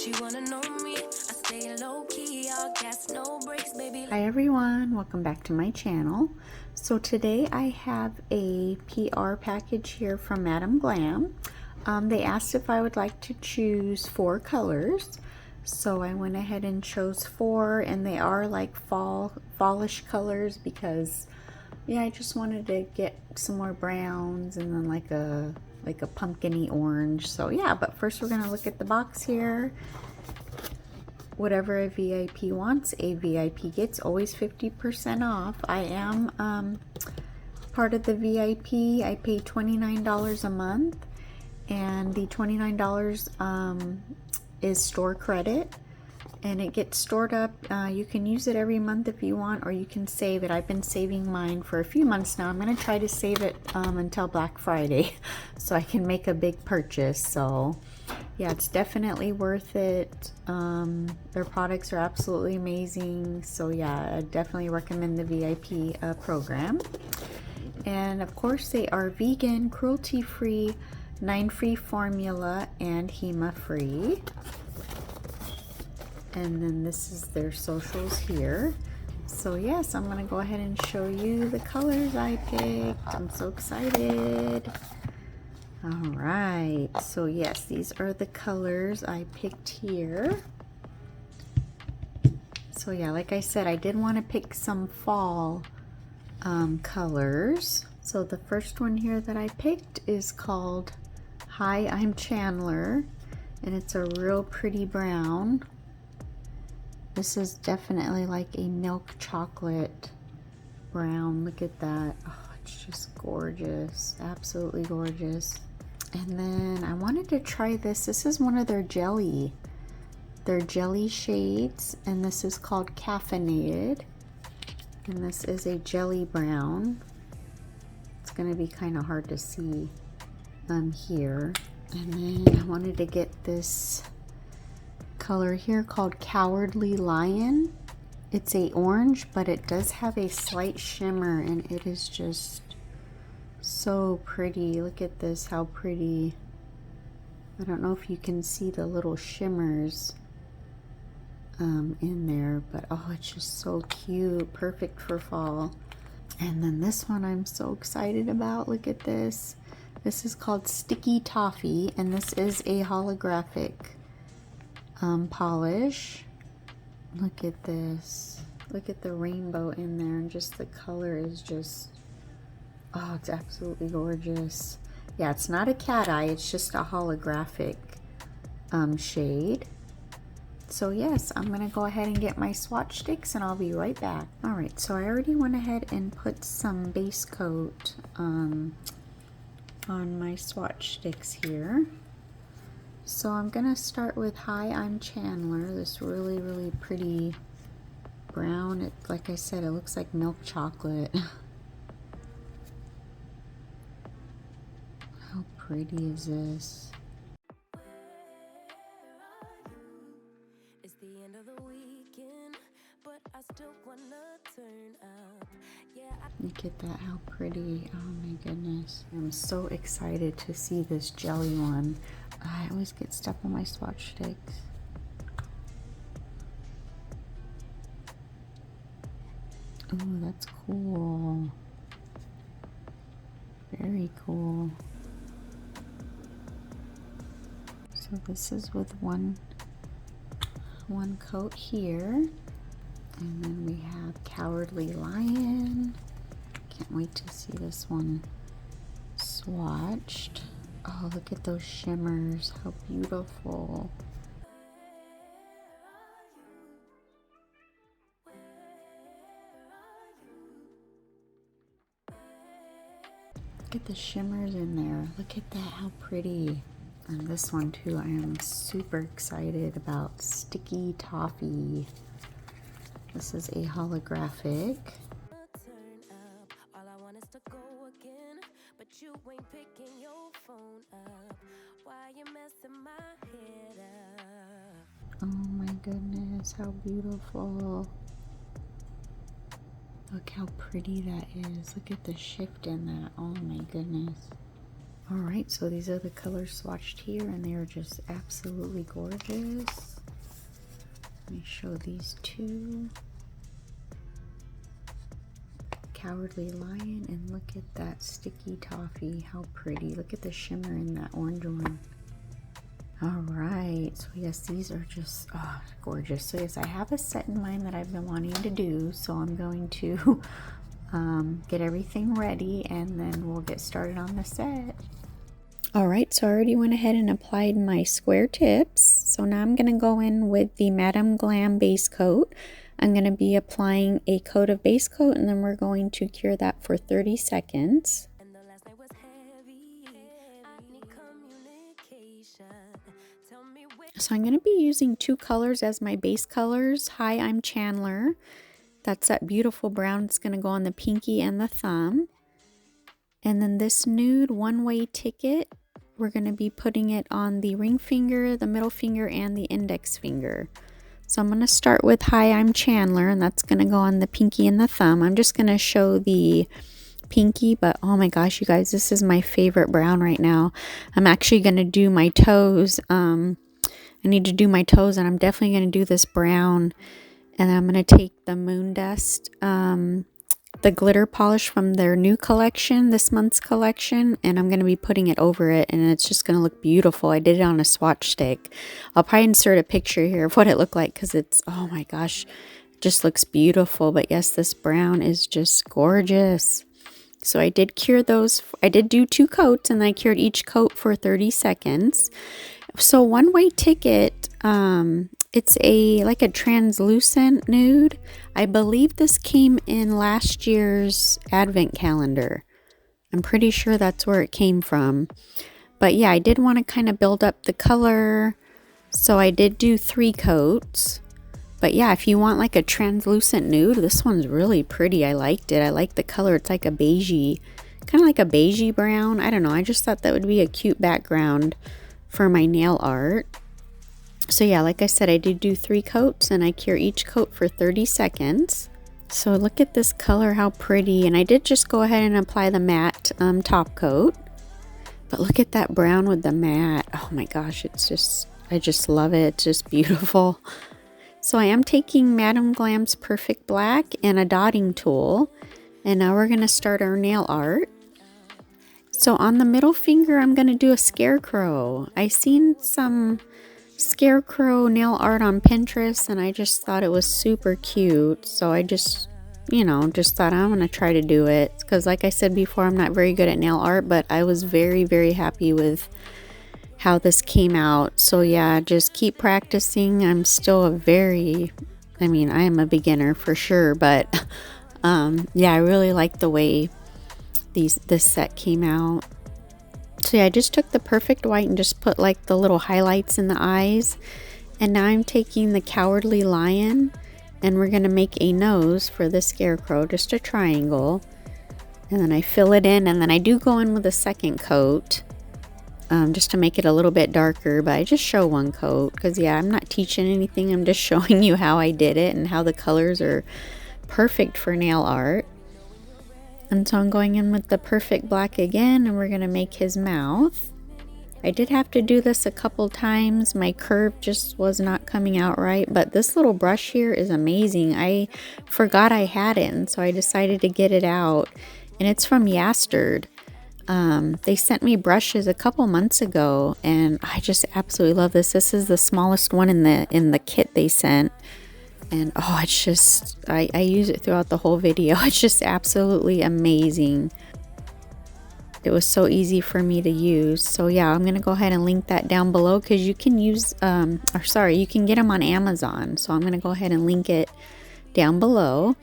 She wanna know me. I stay low key, all gas, no brakes, baby. Hi everyone, welcome back to my channel. So today I have a PR package here from Madam Glam. They asked if I would like to choose 4 colors. So I went ahead and chose 4, and they are like fallish colors because yeah, I just wanted to get some more browns and then like a pumpkin-y orange. So yeah, but first we're gonna look at the box here. Whatever a VIP wants, a VIP gets, always 50% off. I am part of the VIP. I pay $29 a month, and the $29 is store credit, and it gets stored up. You can use it every month if you want, or you can save it. I've been saving mine for a few months now. I'm going to try to save it until Black Friday so I can make a big purchase. So yeah, it's definitely worth it. Their products are absolutely amazing. So yeah, I definitely recommend the VIP program. And of course they are vegan, cruelty-free, 9-free formula, and HEMA-free. And then this is their socials here. So yes, I'm gonna go ahead and show you the colors I picked. I'm so excited. All right, so yes, these are the colors I picked here. So yeah, like I said, I did want to pick some fall colors. So the first one here that I picked is called Hi, I'm Chandler, and it's a real pretty brown. This is definitely like a milk chocolate brown. Look at that. Oh, it's just gorgeous. Absolutely gorgeous. And then I wanted to try this. This is one of their jelly shades, and this is called Caffeinated. And this is a jelly brown. It's gonna be kind of hard to see here. And then I wanted to get this color here called Cowardly Lion. It's a orange, but it does have a slight shimmer, and it is just so pretty. Look at this, how pretty. I don't know if you can see the little shimmers in there, but oh, it's just so cute, perfect for fall. And then this one I'm so excited about. Look at this. This is called Sticky Toffee, and this is a holographic polish. Look at this. Look at the rainbow in there, and just the color is just, oh, it's absolutely gorgeous. Yeah, it's not a cat eye, it's just a holographic shade. So yes, I'm gonna go ahead and get my swatch sticks, and I'll be right back. All right, so I already went ahead and put some base coat on my swatch sticks here. So I'm gonna start with Hi, I'm Chandler. This really, really pretty brown. It, like I said, it looks like milk chocolate. How pretty is this? It's the end of the weekend, but I still wanna turn up. Yeah, Look at that, how pretty. Oh my goodness. I'm so excited to see this jelly one. I always get stuff on my swatch sticks. Oh, that's cool. Very cool. So this is with one coat here. And then we have Cowardly Lion. Can't wait to see this one swatched. Oh, look at those shimmers. How beautiful. Look at the shimmers in there. Look at that, how pretty. And this one too, I am super excited about. Sticky Toffee. This is a holographic. turn up. All I want is to go again, but you ain't picking your phone up. Why you messing my head up? Oh my goodness, how beautiful. Look how pretty that is. Look at the shift in that. Oh my goodness. Alright, so these are the colors swatched here, and they are just absolutely gorgeous. Let me show these two. Cowardly Lion, and look at that sticky toffee. How pretty. Look at the shimmer in that orange one. All right, so yes, these are just gorgeous. So yes, I have a set in mind that I've been wanting to do, so I'm going to get everything ready and then we'll get started on the set. All right, so I already went ahead and applied my square tips. So now I'm going to go in with the Madam Glam base coat. I'm going to be applying a coat of base coat, and then we're going to cure that for 30 seconds. So I'm going to be using two colors as my base colors. Hi, I'm Chandler. That's that beautiful brown. It's going to go on the pinky and the thumb. And then this nude one-way ticket, we're going to be putting it on the ring finger, the middle finger, and the index finger. So I'm going to start with Hi, I'm Chandler, and that's going to go on the pinky and the thumb. I'm just going to show the pinky, but oh my gosh, you guys, this is my favorite brown right now. I'm actually going to do my toes. I need to do my toes, and I'm definitely going to do this brown. And I'm going to take the Moon Dust, the glitter polish from their new collection, this month's collection, and I'm going to be putting it over it, and it's just going to look beautiful. I did it on a swatch stick. I'll probably insert a picture here of what it looked like, because it's, oh my gosh, it just looks beautiful. But yes, this brown is just gorgeous. So I did cure those. I did do two coats, and I cured each coat for 30 seconds. So one-way ticket, it's like a translucent nude. I believe this came in last year's advent calendar. I'm pretty sure that's where it came from. But yeah, I did want to kind of build up the color. So I did do 3 coats. But yeah, if you want like a translucent nude, this one's really pretty. I liked it. I like the color. It's like a beigey, kind of like a beigey brown. I don't know. I just thought that would be a cute background for my nail art. So yeah, like I said, I did do 3 coats, and I cure each coat for 30 seconds. So look at this color, how pretty. And I did just go ahead and apply the matte top coat. But look at that brown with the matte. Oh my gosh, it's just, I just love it. It's just beautiful. So I am taking Madam Glam's Perfect Black and a dotting tool. And now we're going to start our nail art. So on the middle finger, I'm going to do a scarecrow. I seen some scarecrow nail art on Pinterest, and I just thought it was super cute. So I just, just thought I'm going to try to do it. Because like I said before, I'm not very good at nail art, but I was very, very happy with how this came out. So yeah, just keep practicing. I'm still I am a beginner for sure, but yeah, I really like the way this set came out. So yeah, I just took the Perfect White and just put like the little highlights in the eyes. And now I'm taking the Cowardly Lion, and we're going to make a nose for the Scarecrow, just a triangle. And then I fill it in, and then I do go in with a second coat, just to make it a little bit darker. But I just show one coat because yeah, I'm not teaching anything. I'm just showing you how I did it and how the colors are perfect for nail art. And so I'm going in with the Perfect Black again, and we're going to make his mouth. I did have to do this a couple times. My curve just was not coming out right, but this little brush here is amazing. I forgot I had it, and so I decided to get it out. And it's from Yastard. They sent me brushes a couple months ago, and I just absolutely love this. This is the smallest one in the kit they sent. And oh, it's just, I use it throughout the whole video. It's just absolutely amazing. It was so easy for me to use. So yeah, I'm going to go ahead and link that down below, because you can use, you can get them on Amazon. So I'm going to go ahead and link it down below.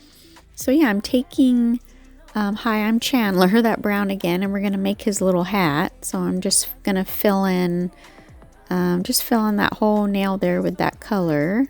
So yeah, I'm taking, Hi, I'm Chandler, that brown again, and we're going to make his little hat. So I'm just going to fill in that whole nail there with that color.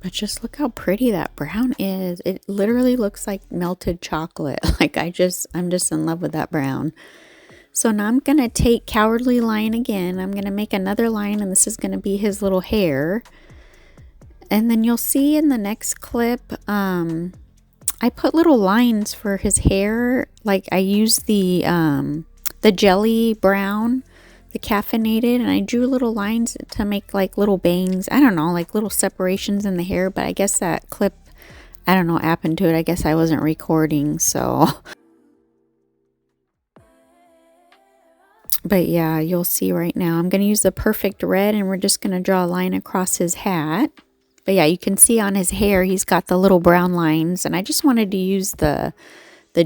But just look how pretty that brown is. It literally looks like melted chocolate. Like I'm just in love with that brown. So now I'm going to take Cowardly Lion again. I'm going to make another lion, and this is going to be his little hair. And then you'll see in the next clip, I put little lines for his hair. Like I used the jelly brown, the caffeinated, and I drew little lines to make like little bangs. I don't know, like little separations in the hair, but I guess that clip, I don't know what happened to it. I guess I wasn't recording, so. But yeah, you'll see right now. I'm going to use the perfect red, and we're just going to draw a line across his hat. But yeah, you can see on his hair, he's got the little brown lines, and I just wanted to use the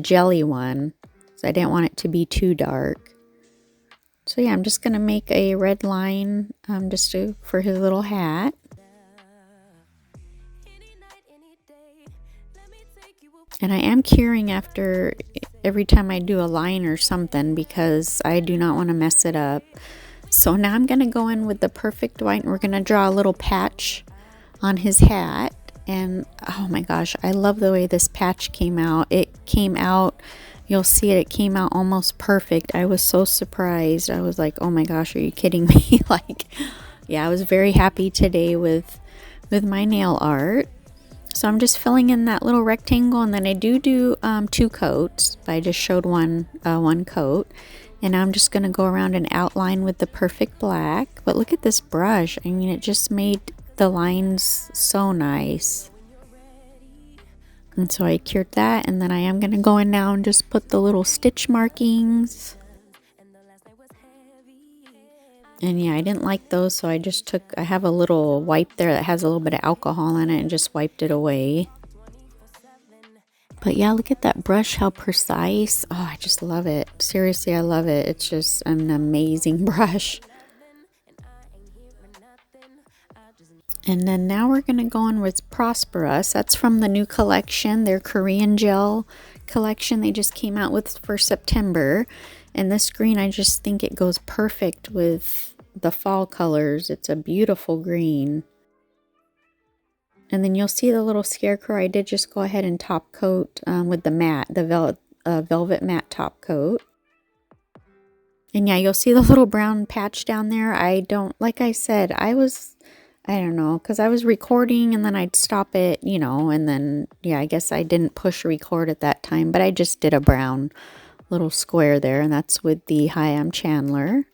jelly one, so I didn't want it to be too dark. So yeah, I'm just going to make a red line for his little hat. And I am curing after every time I do a line or something because I do not want to mess it up. So now I'm going to go in with the perfect white, and we're going to draw a little patch on his hat. And oh my gosh, I love the way this patch came out. It came out, you'll see it came out almost perfect. I was so surprised. I was like, oh my gosh, are you kidding me? Like, yeah, I was very happy today with my nail art. So I'm just filling in that little rectangle, and then I do 2 coats, but I just showed one coat. And now I'm just going to go around and outline with the perfect black. But look at this brush. I mean, it just made the lines so nice. And so I cured that, and then I am going to go in now and just put the little stitch markings. And yeah, I didn't like those, so I have a little wipe there that has a little bit of alcohol in it and just wiped it away. But yeah, look at that brush, how precise. Oh, I just love it. Seriously, I love it. It's just an amazing brush. And then now we're going to go in with Prosperous. That's from the new collection, their Korean gel collection they just came out with for September. And this green, I just think it goes perfect with the fall colors. It's a beautiful green. And then you'll see the little scarecrow. I did just go ahead and top coat with the matte, the velvet matte top coat. And yeah, you'll see the little brown patch down there. Like I said, I don't know, because I was recording and then I'd stop it, and then, yeah, I guess I didn't push record at that time, but I just did a brown little square there, and that's with the Hi, I'm Chandler.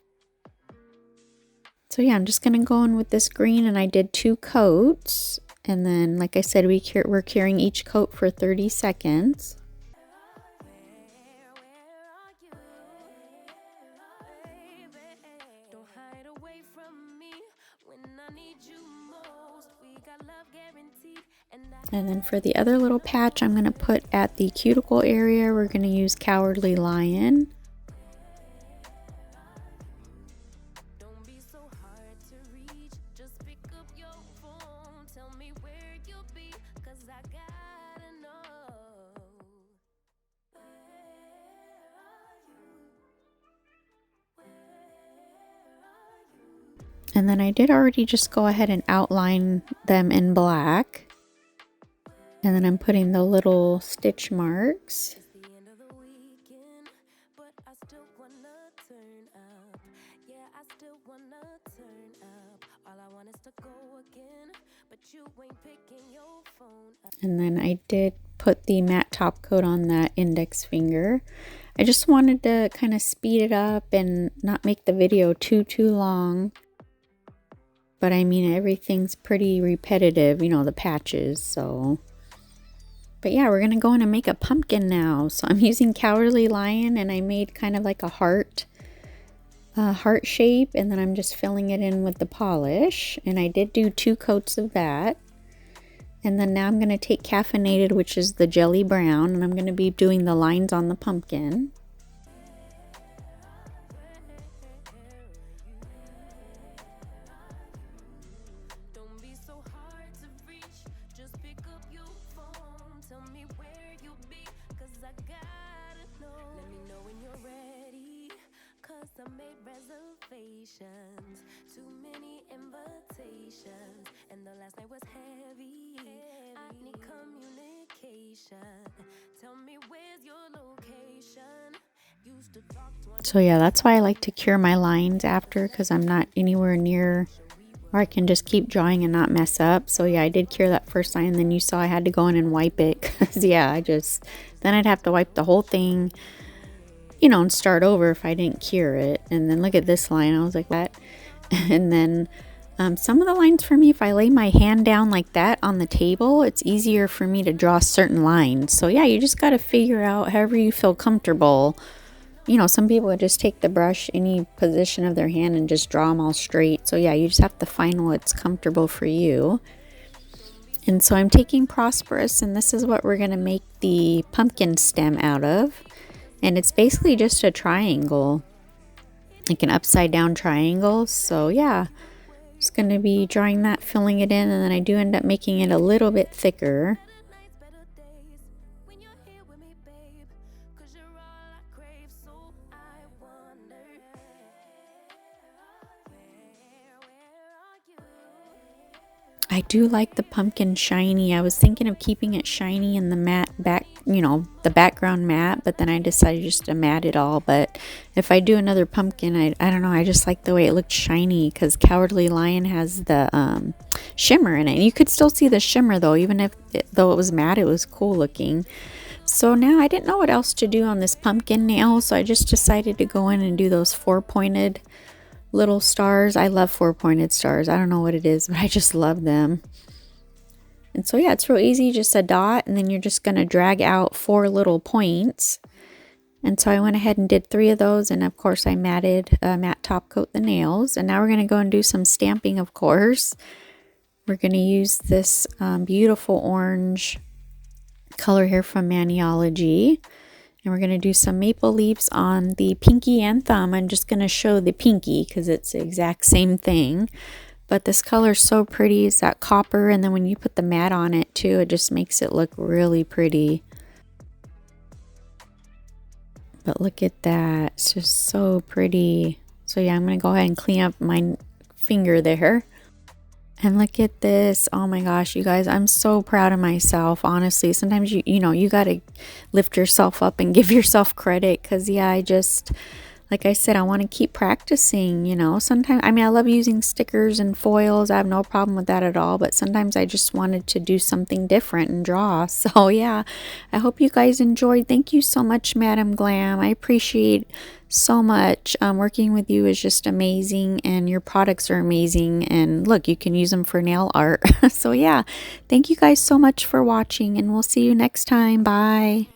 So yeah, I'm just going to go in with this green, and I did 2 coats, and then, like I said, we're curing each coat for 30 seconds. And then for the other little patch, I'm going to put at the cuticle area, we're going to use Cowardly Lion. And then I did already just go ahead and outline them in black. And then I'm putting the little stitch marks. And then I did put the matte top coat on that index finger. I just wanted to kind of speed it up and not make the video too long. But I mean, everything's pretty repetitive, the patches, so. But yeah, we're going to go in and make a pumpkin now. So I'm using Cowardly Lion, and I made kind of like a heart shape, and then I'm just filling it in with the polish. And I did do 2 coats of that. And then now I'm going to take Caffeinated, which is the jelly brown, and I'm going to be doing the lines on the pumpkin. I made reservations, too many invitations, and the last night was heavy. Tell me where's your location? Used to talk to So yeah, that's why I like to cure my lines after, because I'm not anywhere near, or I can just keep drawing and not mess up. So yeah, I did cure that first line, and then you saw I had to go in and wipe it, because yeah, then I'd have to wipe the whole thing, you know, and start over if I didn't cure it. And then look at this line, I was like that. And then some of the lines for me, if I lay my hand down like that on the table, it's easier for me to draw certain lines. So yeah, you just got to figure out however you feel comfortable. You know, some people would just take the brush any position of their hand and just draw them all straight. So yeah, you just have to find what's comfortable for you. And so I'm taking Prosperous, and this is what we're going to make the pumpkin stem out of. And it's basically just a triangle, like an upside down triangle. So yeah, just going to be drawing that, filling it in, and then I do end up making it a little bit thicker. I do like the pumpkin shiny. I was thinking of keeping it shiny in the matte back, you know, the background matte, but then I decided just to matte it all. But if I do another pumpkin, I don't know, I just like the way it looked shiny, because Cowardly Lion has the shimmer in it. And you could still see the shimmer though, even though it was matte, it was cool looking. So now I didn't know what else to do on this pumpkin nail, so I just decided to go in and do those 4-pointed little stars. I love 4-pointed stars. I don't know what it is, but I just love them. And so yeah, it's real easy, just a dot, and then you're just going to drag out 4 little points. And so I went ahead and did 3 of those, and of course I matte top coat the nails. And now we're going to go and do some stamping, of course. We're going to use this beautiful orange color here from Maniology. And we're going to do some maple leaves on the pinky and thumb. I'm just going to show the pinky because it's the exact same thing. But this color is so pretty. It's that copper. And then when you put the matte on it too, it just makes it look really pretty. But look at that. It's just so pretty. So yeah, I'm going to go ahead and clean up my finger there. And look at this. Oh my gosh, you guys, I'm so proud of myself. Honestly, sometimes you know, you got to lift yourself up and give yourself credit, because yeah, like I said, I want to keep practicing, you know. Sometimes, I mean, I love using stickers and foils. I have no problem with that at all. But sometimes I just wanted to do something different and draw. So yeah, I hope you guys enjoyed. Thank you so much, Madam Glam. I appreciate so much. Working with you is just amazing, and your products are amazing. And look, you can use them for nail art. So yeah, thank you guys so much for watching, and we'll see you next time. Bye.